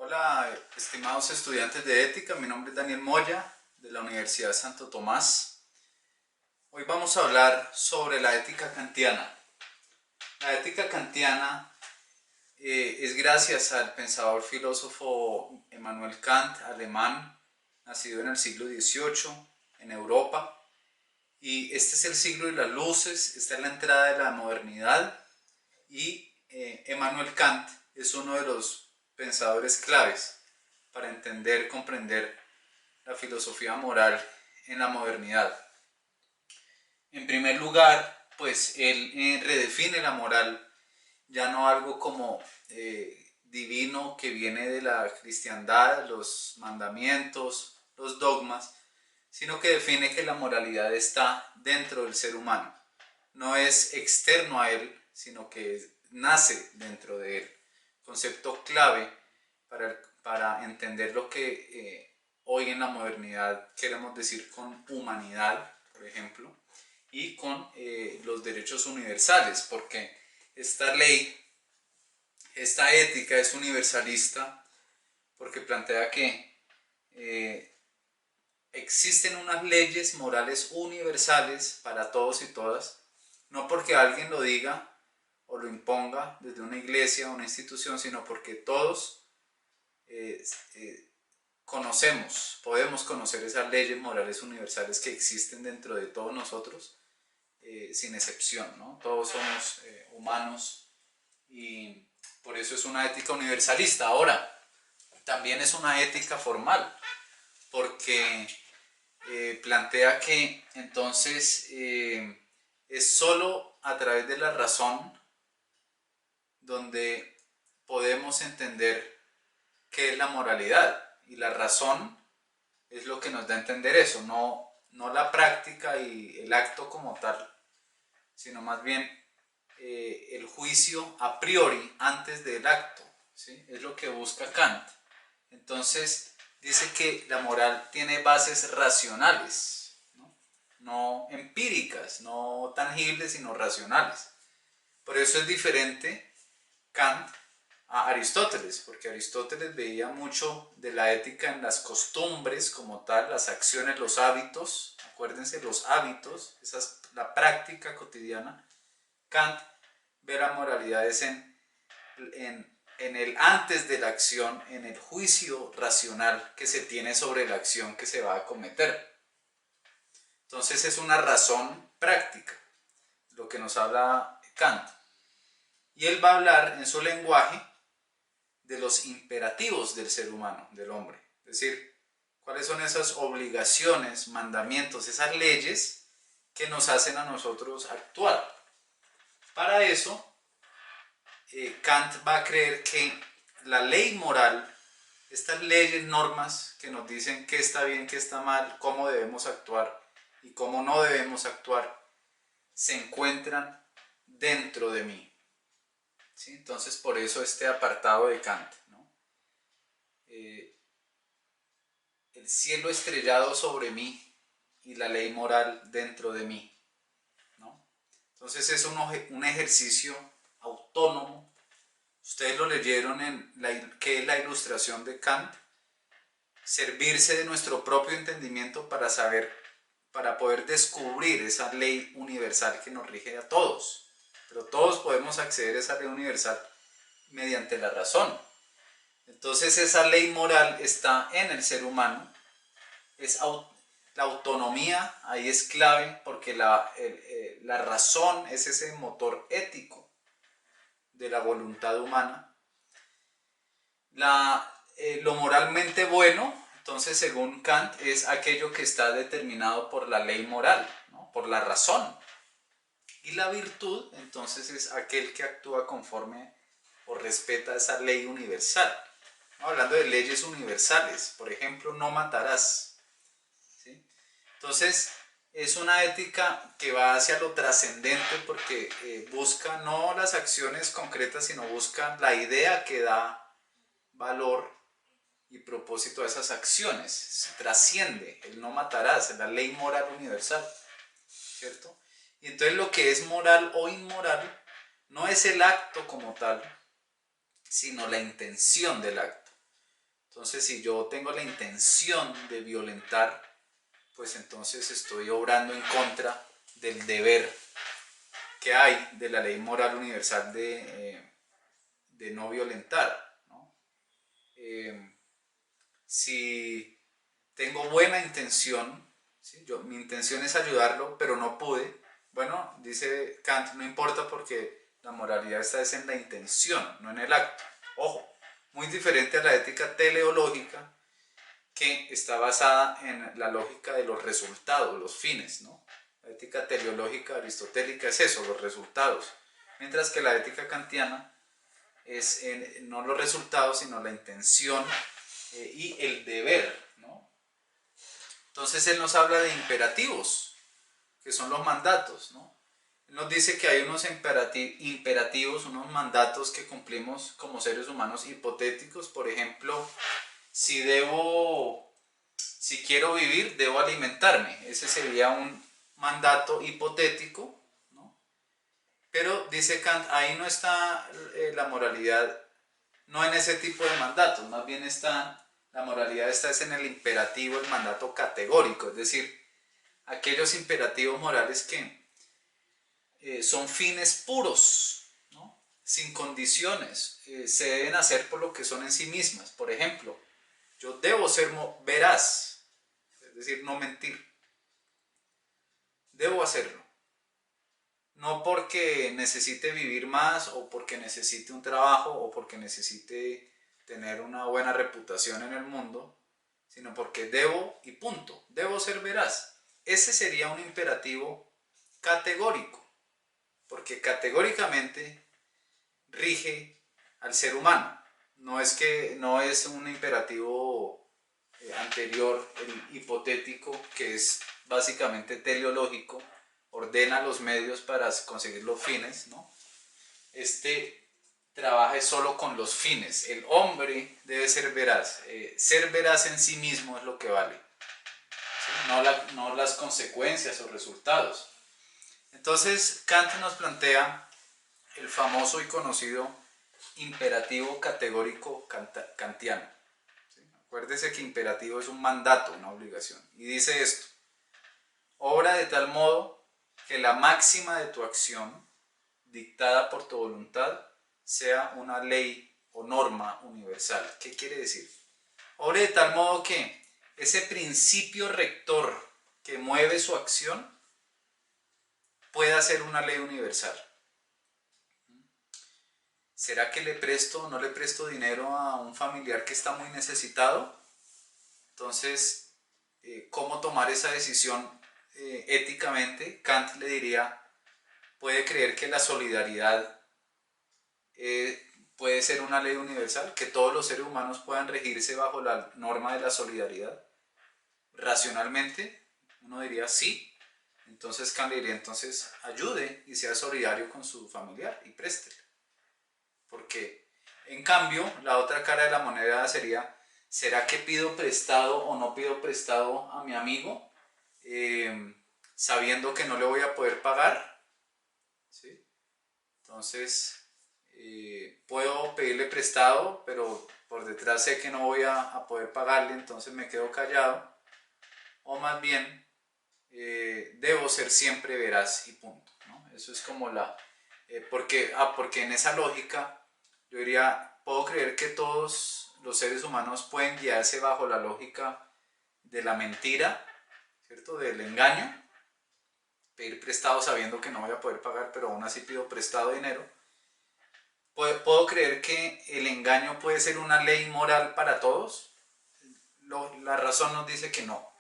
Hola, estimados estudiantes de ética, mi nombre es Daniel Moya de la Universidad de Santo Tomás. Hoy vamos a hablar sobre la ética kantiana. La ética kantiana es gracias al pensador filósofo Immanuel Kant, alemán, nacido en el siglo XVIII en Europa. Y este es el siglo de las luces, esta es la entrada de la modernidad y Immanuel Kant es uno de los pensadores claves para entender, comprender la filosofía moral en la modernidad. En primer lugar, pues él redefine la moral, ya no algo como divino que viene de la cristiandad, los mandamientos, los dogmas, sino que define que la moralidad está dentro del ser humano. No es externo a él, sino que nace dentro de él. Concepto clave para entender lo que hoy en la modernidad queremos decir con humanidad, por ejemplo, y con los derechos universales, porque esta ley, esta ética es universalista porque plantea que existen unas leyes morales universales para todos y todas, no porque alguien lo diga o lo imponga desde una iglesia o una institución, sino porque todos eh, eh, podemos conocer esas leyes morales universales que existen dentro de todos nosotros, sin excepción, ¿no? Todos somos humanos y por eso es una ética universalista. Ahora, también es una ética formal, porque plantea que entonces es solo a través de la razón donde podemos entender qué es la moralidad, y la razón es lo que nos da a entender eso, no la práctica y el acto como tal, sino más bien el juicio a priori antes del acto, ¿sí? Es lo que busca Kant. Entonces dice que la moral tiene bases racionales, no empíricas, no tangibles, sino racionales. Por eso es diferente Kant a Aristóteles, porque Aristóteles veía mucho de la ética en las costumbres como tal, las acciones, los hábitos. Acuérdense, los hábitos, esa es la práctica cotidiana. Kant ve la moralidad es en el antes de la acción, en el juicio racional que se tiene sobre la acción que se va a cometer. Entonces es una razón práctica, lo que nos habla Kant. Y él va a hablar en su lenguaje de los imperativos del ser humano, del hombre. Es decir, cuáles son esas obligaciones, mandamientos, esas leyes que nos hacen a nosotros actuar. Para eso, Kant va a creer que la ley moral, estas leyes, normas que nos dicen qué está bien, qué está mal, cómo debemos actuar y cómo no debemos actuar, se encuentran dentro de mí. ¿Sí? Entonces, por eso este apartado de Kant, ¿no? El cielo estrellado sobre mí y la ley moral dentro de mí, ¿no? Entonces es un ejercicio autónomo. Ustedes lo leyeron en ¿qué es la ilustración de Kant? Servirse de nuestro propio entendimiento para saber, para poder descubrir esa ley universal que nos rige a todos. Pero todos podemos acceder a esa ley universal mediante la razón. Entonces esa ley moral está en el ser humano. La autonomía ahí es clave, porque la razón es ese motor ético de la voluntad humana. Lo moralmente bueno, entonces según Kant, es aquello que está determinado por la ley moral, ¿no? Por la razón. Y la virtud, entonces, es aquel que actúa conforme o respeta esa ley universal. ¿No? Hablando de leyes universales, por ejemplo, no matarás. ¿Sí? Entonces, es una ética que va hacia lo trascendente, porque busca no las acciones concretas, sino busca la idea que da valor y propósito a esas acciones. Se trasciende el no matarás, la ley moral universal, ¿cierto? Y entonces lo que es moral o inmoral no es el acto como tal, sino la intención del acto. Entonces, si yo tengo la intención de violentar, pues entonces estoy obrando en contra del deber que hay de la ley moral universal de no violentar, ¿no? Si tengo buena intención, ¿sí? Mi intención es ayudarlo, pero no pude, bueno, dice Kant, no importa porque la moralidad está es en la intención, no en el acto. Ojo, muy diferente a la ética teleológica, que está basada en la lógica de los resultados, los fines, ¿no? La ética teleológica aristotélica es eso, los resultados, mientras que la ética kantiana es no los resultados, sino la intención y el deber, ¿no? Entonces él nos habla de imperativos, que son los mandatos, ¿no? Él nos dice que hay unos imperativos, unos mandatos que cumplimos como seres humanos hipotéticos. Por ejemplo, si quiero vivir, debo alimentarme. Ese sería un mandato hipotético, ¿no? Pero dice Kant, ahí no está la moralidad, no en ese tipo de mandatos, más bien la moralidad está es en el imperativo, el mandato categórico, es decir, aquellos imperativos morales que son fines puros, ¿no? Sin condiciones, se deben hacer por lo que son en sí mismas. Por ejemplo, yo debo ser veraz, es decir, no mentir, debo hacerlo. No porque necesite vivir más o porque necesite un trabajo o porque necesite tener una buena reputación en el mundo, sino porque debo y punto, debo ser veraz. Ese sería un imperativo categórico, porque categóricamente rige al ser humano. No es un imperativo anterior, el hipotético, que es básicamente teleológico, ordena los medios para conseguir los fines, ¿no? Este trabaja solo con los fines. El hombre debe ser veraz. Ser veraz en sí mismo es lo que vale, ¿sí? No las consecuencias o resultados. Entonces Kant nos plantea el famoso y conocido imperativo categórico kantiano. ¿Sí? Acuérdese que imperativo es un mandato, una obligación. Y dice esto: obra de tal modo que la máxima de tu acción, dictada por tu voluntad, sea una ley o norma universal. ¿Qué quiere decir? Obra de tal modo que ese principio rector que mueve su acción pueda ser una ley universal. ¿Será que le presto o no le presto dinero a un familiar que está muy necesitado? Entonces, ¿cómo tomar esa decisión éticamente? Kant le diría, puede creer que la solidaridad puede ser una ley universal, que todos los seres humanos puedan regirse bajo la norma de la solidaridad. Racionalmente, uno diría sí. Entonces Kant le diría, entonces ayude y sea solidario con su familiar y préstele. Porque, en cambio, la otra cara de la moneda sería, ¿será que pido prestado o no pido prestado a mi amigo sabiendo que no le voy a poder pagar? ¿Sí? Entonces, puedo pedirle prestado, pero por detrás sé que no voy a poder pagarle, entonces me quedo callado. O más bien, debo ser siempre veraz y punto, ¿no? Eso es como porque en esa lógica yo diría, puedo creer que todos los seres humanos pueden guiarse bajo la lógica de la mentira, ¿cierto? Del engaño, pedir prestado sabiendo que no voy a poder pagar, pero aún así pido prestado dinero. ¿Puedo creer que el engaño puede ser una ley moral para todos? La razón nos dice que no.